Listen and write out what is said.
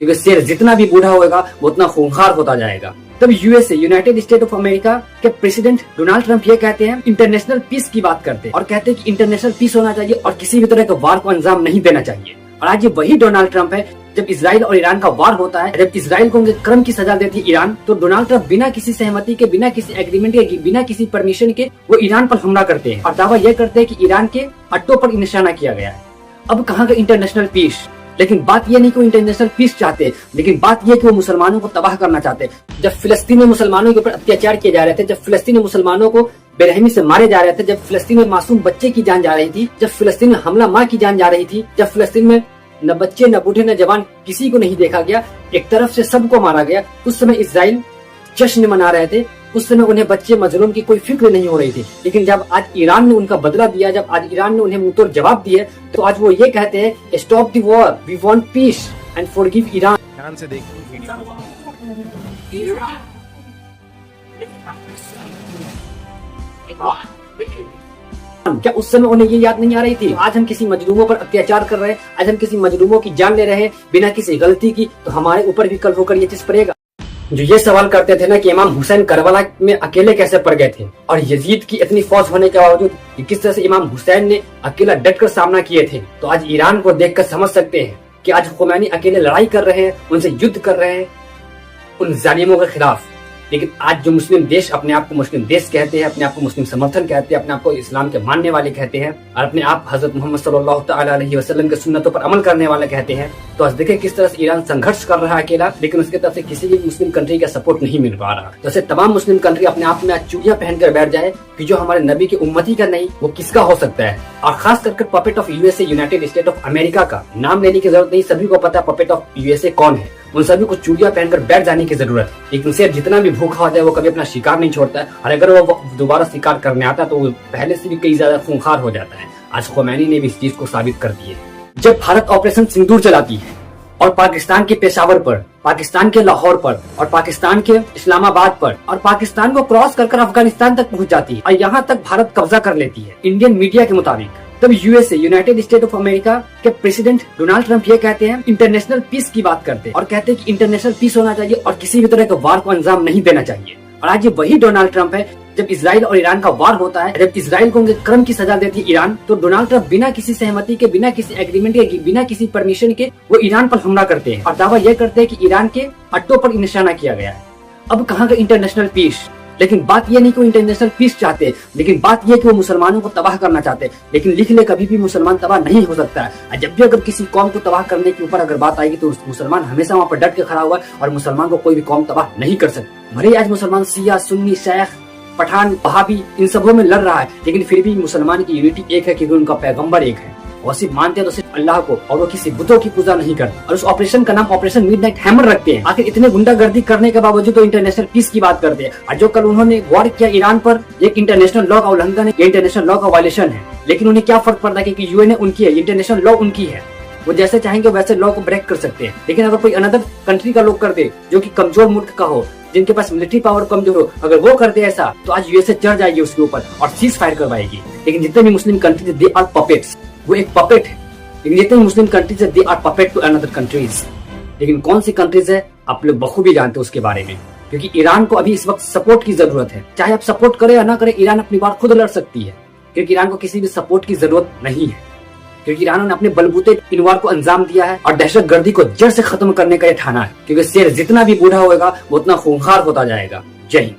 क्योंकि शेर जितना भी बूढ़ा होगा वो उतना खूंखार होता जाएगा। तब USA United state of America के प्रेसिडेंट डोनाल्ड ट्रंप ये कहते हैं इंटरनेशनल पीस की बात करते हैं और कहते हैं कि इंटरनेशनल पीस होना चाहिए और किसी भी तरह के वार को अंजाम नहीं देना चाहिए। और आज ये वही डोनाल्ड ट्रंप है, जब इजराइल और ईरान का वार होता है, जब इजराइल को उनके कर्म की सजा देती है ईरान, तो डोनाल्ड ट्रंप बिना किसी सहमति के, बिना किसी एग्रीमेंट के, बिना किसी परमिशन के वो ईरान पर हमला करते हैं और दावा यह करते हैं कि ईरान के अड्डों पर निशाना किया गया है। अब कहाँ का इंटरनेशनल पीस? लेकिन बात यह नहीं कि वो इंटरनेशनल पीस चाहते, लेकिन बात यह कि वो मुसलमानों को तबाह करना चाहते। जब फिलिस्तीन में मुसलमानों के ऊपर अत्याचार किए जा रहे थे, जब फिलिस्तीन में मुसलमानों को बेरहमी से मारे जा रहे थे, जब फिलिस्तीन में मासूम बच्चे की जान जा रही थी, जब फिलिस्तीन में हमला माँ की जान जा रही थी, जब फिलिस्तीन में न बच्चे न बूढ़े न जवान किसी को नहीं देखा गया, एक तरफ से सबको मारा गया, उस समय इजराइल जश्न मना रहे थे। उस समय उन्हें बच्चे मजलूम की कोई फिक्र नहीं हो रही थी। लेकिन जब आज ईरान ने उनका बदला दिया, जब आज ईरान ने उन्हें मुंहतोड़ जवाब दिए, तो आज वो ये कहते हैं stop the war, we want peace and forgive Iran. ध्यान से देखिए क्या उस समय उन्हें ये याद नहीं आ रही थी? आज हम किसी मजलूमों पर अत्याचार कर रहे हैं, आज हम किसी मजलूमों की जान ले रहे हैं बिना किसी गलती की, तो हमारे ऊपर भी कल होकर ये चीज पड़ेगा। जो ये सवाल करते थे ना कि इमाम हुसैन करबला में अकेले कैसे पड़ गए थे, और यजीद की इतनी फौज होने के बावजूद किस तरह से इमाम हुसैन ने अकेला डटकर सामना किए थे, तो आज ईरान को देखकर समझ सकते हैं कि आज खुमैनी अकेले लड़ाई कर रहे हैं, उनसे युद्ध कर रहे हैं उन जालिमों के खिलाफ। लेकिन आज जो मुस्लिम देश अपने आप को मुस्लिम देश कहते हैं, अपने आप को मुस्लिम समर्थन कहते हैं, अपने आप को इस्लाम के मानने वाले कहते हैं और अपने आप हजरत मोहम्मद सल्लल्लाहु तआला अलैहि वसल्लम के सुन्नतों पर अमल करने वाले कहते हैं, तो आज देखें किस तरह से ईरान संघर्ष कर रहा है अकेला, लेकिन उसके तरफ से किसी भी मुस्लिम कंट्री का सपोर्ट नहीं मिल पा रहा। जैसे तमाम मुस्लिम कंट्री अपने आप में आज चूड़ियां पहनकर बैठ जाए कि जो हमारे नबी की उम्मती का नहीं वो किसका हो सकता है। और खास करके puppet of USA United state of America का नाम लेने की जरूरत नहीं, सभी को पता है पपेट ऑफ यूएसए कौन है। उन सभी को चूड़ियां पहनकर बैठ जाने की जरूरत है। लेकिन शेर जितना भी भूखा हो जाए वो कभी अपना शिकार नहीं छोड़ता है, और अगर वो दोबारा शिकार करने आता तो वो पहले से भी कई ज्यादा खूंखार हो जाता है। आज खुमैनी ने भी इस चीज को साबित कर दिया। जब भारत ऑपरेशन सिंदूर चलाती है और पाकिस्तान के पेशावर पर, पाकिस्तान के लाहौर पर और पाकिस्तान के इस्लामाबाद पर और पाकिस्तान को क्रॉस कर अफगानिस्तान तक पहुंच जाती है और यहाँ तक भारत कब्जा कर लेती है इंडियन मीडिया के मुताबिक, तब USA United state of America के प्रेसिडेंट डोनाल्ड ट्रंप ये कहते हैं इंटरनेशनल पीस की बात करते हैं और कहते हैं कि इंटरनेशनल पीस होना चाहिए और किसी भी तरह के वार को अंजाम नहीं देना चाहिए। और आज ये वही डोनाल्ड ट्रंप है, जब इजराइल और ईरान का वार होता है, जब इजराइल को उनके कर्म की सजा देती है ईरान, तो डोनाल्ड ट्रंप बिना किसी सहमति के, बिना किसी एग्रीमेंट के, बिना किसी परमिशन के वो ईरान पर हमला करते हैं और दावा यह करते हैं कि ईरान के अड्डों पर निशाना किया गया है। अब कहाँ का इंटरनेशनल पीस? लेकिन बात यह नहीं कि वो इंटरनेशनल पीस चाहते, लेकिन बात यह कि वो मुसलमानों को तबाह करना चाहते। लेकिन लिख ले, कभी भी मुसलमान तबाह नहीं हो सकता है। जब भी अगर किसी कौम को तबाह करने के ऊपर अगर बात आएगी तो मुसलमान हमेशा वहाँ पर डट के खड़ा हुआ है और मुसलमान को कोई भी कौम तबाह नहीं कर सकती। भले आज मुसलमान शिया, सुन्नी, शेख, पठान, वहाबी इन सबों में लड़ रहा है, लेकिन फिर भी मुसलमान की यूनिटी एक है क्योंकि उनका पैगंबर एक है। वो सिर्फ मानते हैं तो सिर्फ अल्लाह को, और वो किसी बुतों की पूजा नहीं करते। और उस ऑपरेशन का नाम ऑपरेशन मिडनाइट हैमर रखते हैं। आखिर इतने गुंडागर्दी करने के बावजूद तो इंटरनेशनल पीस की बात करते हैं। और जो कल उन्होंने वॉर किया ईरान पर, एक इंटरनेशनल लॉ का उल्लंघन है, इंटरनेशनल लॉ का वायलेशन है। लेकिन उन्हें क्या फर्क पड़ता है क्योंकि यूएन उनकी है, इंटरनेशनल लॉ उनकी है, वो जैसे चाहेंगे वैसे लॉ को ब्रेक कर सकते हैं। लेकिन अगर कोई अनदर कंट्री का लोग कर दे जो कि कमजोर मुल्क का हो, जिनके पास मिलिट्री पावर कमजोर हो, अगर वो कर दे ऐसा, तो आज यूएसए चढ़ जाएगी उसके ऊपर और सीज फायर करवाएगी। लेकिन जितने भी Muslim countries they are puppets, वो एक पपेट है। लेकिन जितने मुस्लिम कंट्रीज है they are puppet to another countries. लेकिन कौन सी कंट्रीज है आप लोग बखूबी जानते हो उसके बारे में, क्योंकि ईरान को अभी इस वक्त सपोर्ट की जरूरत है। चाहे आप सपोर्ट करें या ना करें, ईरान अपनी बात खुद लड़ सकती है, क्योंकि ईरान को किसी भी सपोर्ट की जरूरत नहीं है। क्योंकि ईरान ने अपने बलबूते इन वार को अंजाम दिया है और दहशत गर्दी को जड़ से खत्म करने का ये ठाना है। क्योंकि शेर जितना भी बूढ़ा होगा वो उतना खूंखार होता जाएगा। जय हिंद।